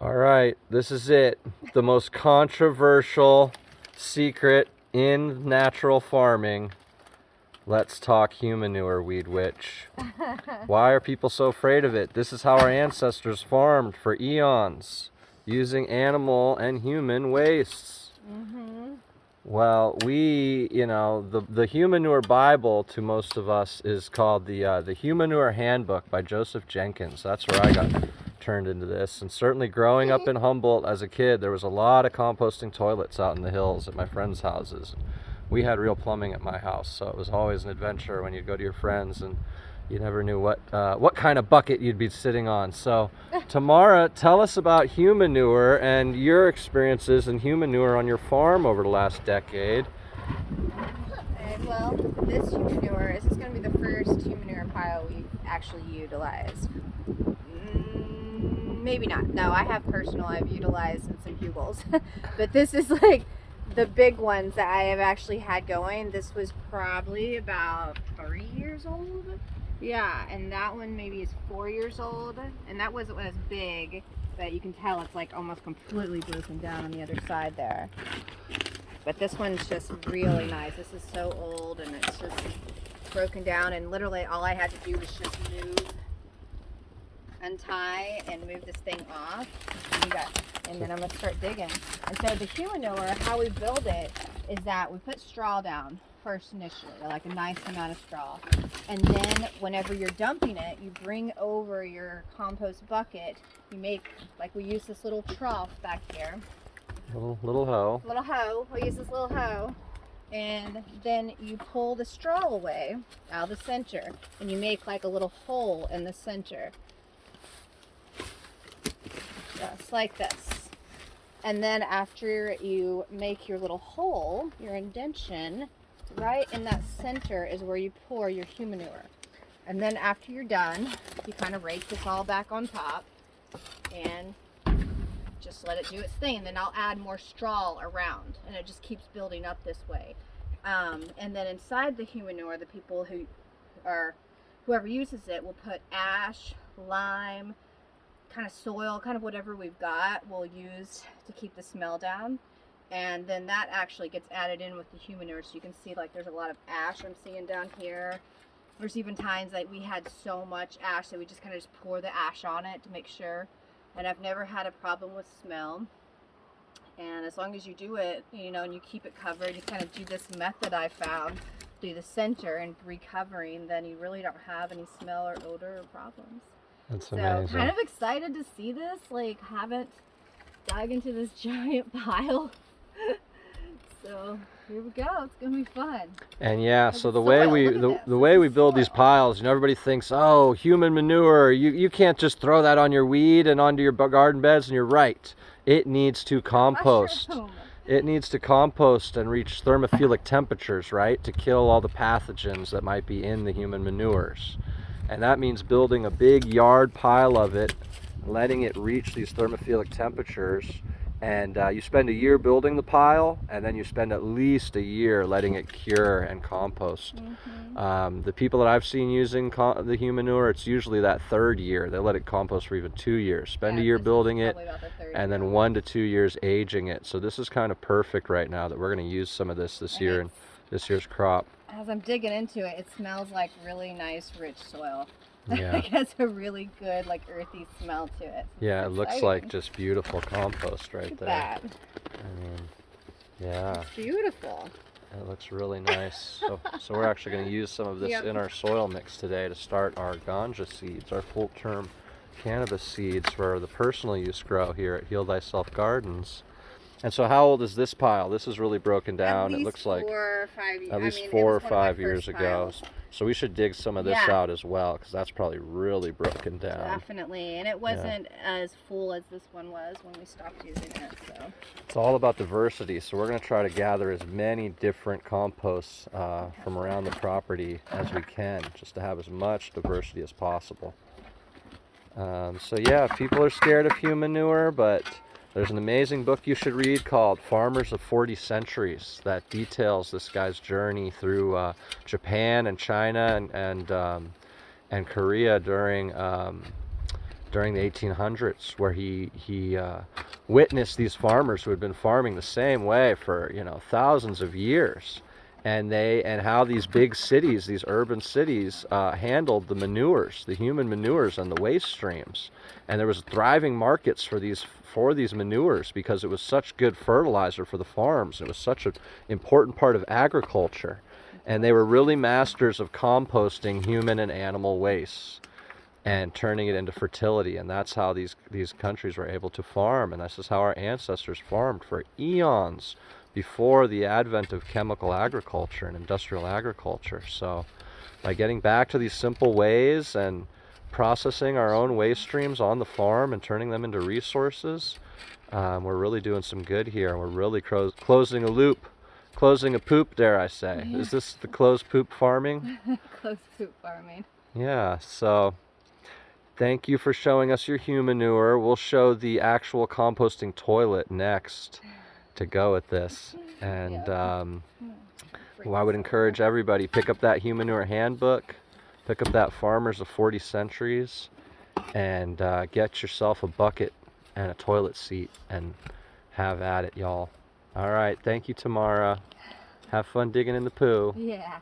All right, this is it. The most controversial secret in natural farming. Let's talk Humanure, Weed Witch. Why are people so afraid of it? This is how our ancestors farmed for eons, using animal and human wastes. Well, the Humanure Bible to most of us is called the Humanure Handbook by Joseph Jenkins. That's where I got turned into this. And certainly growing up in Humboldt as a kid, there was a lot of composting toilets out in the hills at my friends' houses. We had real plumbing at my house, so it was always an adventure when you'd go to your friends and you never knew what kind of bucket you'd be sitting on. So, Tamara, tell us about Humanure and your experiences in Humanure on your farm over the last decade. Well, this Humanure, this is going to be the first Humanure pile we've actually utilized. Maybe not. No, I've utilized some Hugels. But this is like the big ones that I have actually had going. This was probably about 3 years old. Yeah, and that one maybe is 4 years old. And that wasn't as big, but you can tell it's like almost completely broken down on the other side there. But this one's just really nice. This is so old and it's just broken down, and literally all I had to do was just untie and move this thing off. And then I'm gonna start digging. And so the Humanure, how we build it is that we put straw down first initially, like a nice amount of straw. And then whenever you're dumping it, you bring over your compost bucket. You make, like we use this little trough back here. Little hoe. We use this little hoe. And then you pull the straw away out of the center. And you make like a little hole in the center. Just like this. And then after you make your little hole, your indentation, right in that center is where you pour your Humanure. And then after you're done, you kind of rake this all back on top and just let it do its thing. And then I'll add more straw around, and it just keeps building up this way. And then inside the Humanure, the people whoever uses it will put ash, lime, kind of soil, kind of whatever we've got, we'll use to keep the smell down. And then that actually gets added in with the Humanure. So you can see like there's a lot of ash I'm seeing down here. There's even times that we had so much ash that we just kind of just pour the ash on it to make sure. And I've never had a problem with smell. And as long as you do it, and you keep it covered, you kind of do this method I found through the center and recovering, then you really don't have any smell or odor or problems. That's amazing. So kind of excited to see this. Like, haven't dug into this giant pile. So here we go. It's gonna be fun. And yeah, so the way we build these piles, everybody thinks, oh, human manure, you can't just throw that on your weed and onto your garden beds, and you're right. It needs to compost. It needs to compost and reach thermophilic temperatures, right, to kill all the pathogens that might be in the human manures. And that means building a big yard pile of it, letting it reach these thermophilic temperatures. And you spend a year building the pile, and then you spend at least a year letting it cure and compost. The people that I've seen using the Humanure, it's usually that third year. They let it compost for even 2 years. Spend a year building it, and then 1 to 2 years aging it. So this is kind of perfect right now that we're going to use some of this year in this year's crop. As I'm digging into it, it smells like really nice, rich soil. Yeah. It has a really good, like, earthy smell to it. Yeah, it looks like just beautiful compost right Look at there. that. I mean, yeah. It's beautiful. It looks really nice. So we're actually going to use some of this in our soil mix today to start our ganja seeds, our full-term cannabis seeds for the personal use grow here at Heal Thyself Gardens. And so how old is this pile? This is really broken down. It looks like 4 or 5 years. at least 4 or 5 years ago. So we should dig some of this out as well, because that's probably really broken down. Definitely. And it wasn't as full as this one was when we stopped using it. So it's all about diversity. So we're going to try to gather as many different composts from around the property as we can, just to have as much diversity as possible. So yeah, people are scared of Humanure, but there's an amazing book you should read called Farmers of 40 Centuries that details this guy's journey through Japan and China and Korea during during the 1800s, where he witnessed these farmers who had been farming the same way for, you know, thousands of years, and how these big cities, these urban cities, handled the manures, the human manures, and the waste streams. And there was thriving markets for these manures because it was such good fertilizer for the farms. It was such an important part of agriculture, and they were really masters of composting human and animal waste and turning it into fertility. And that's how these countries were able to farm, and this is how our ancestors farmed for eons before the advent of chemical agriculture and industrial agriculture. So by getting back to these simple ways and processing our own waste streams on the farm and turning them into resources, we're really doing some good here. We're really closing a loop, closing a poop, dare I say. Yeah. Is this the closed poop farming? Close poop farming. Yeah, so thank you for showing us your Humanure. We'll show the actual composting toilet next to go with this. And well, I would encourage everybody, pick up that Humanure Handbook, pick up that Farmers of 40 Centuries, and get yourself a bucket and a toilet seat and have at it, y'all. All right, thank you, Tamara. Have fun digging in the poo. Yeah.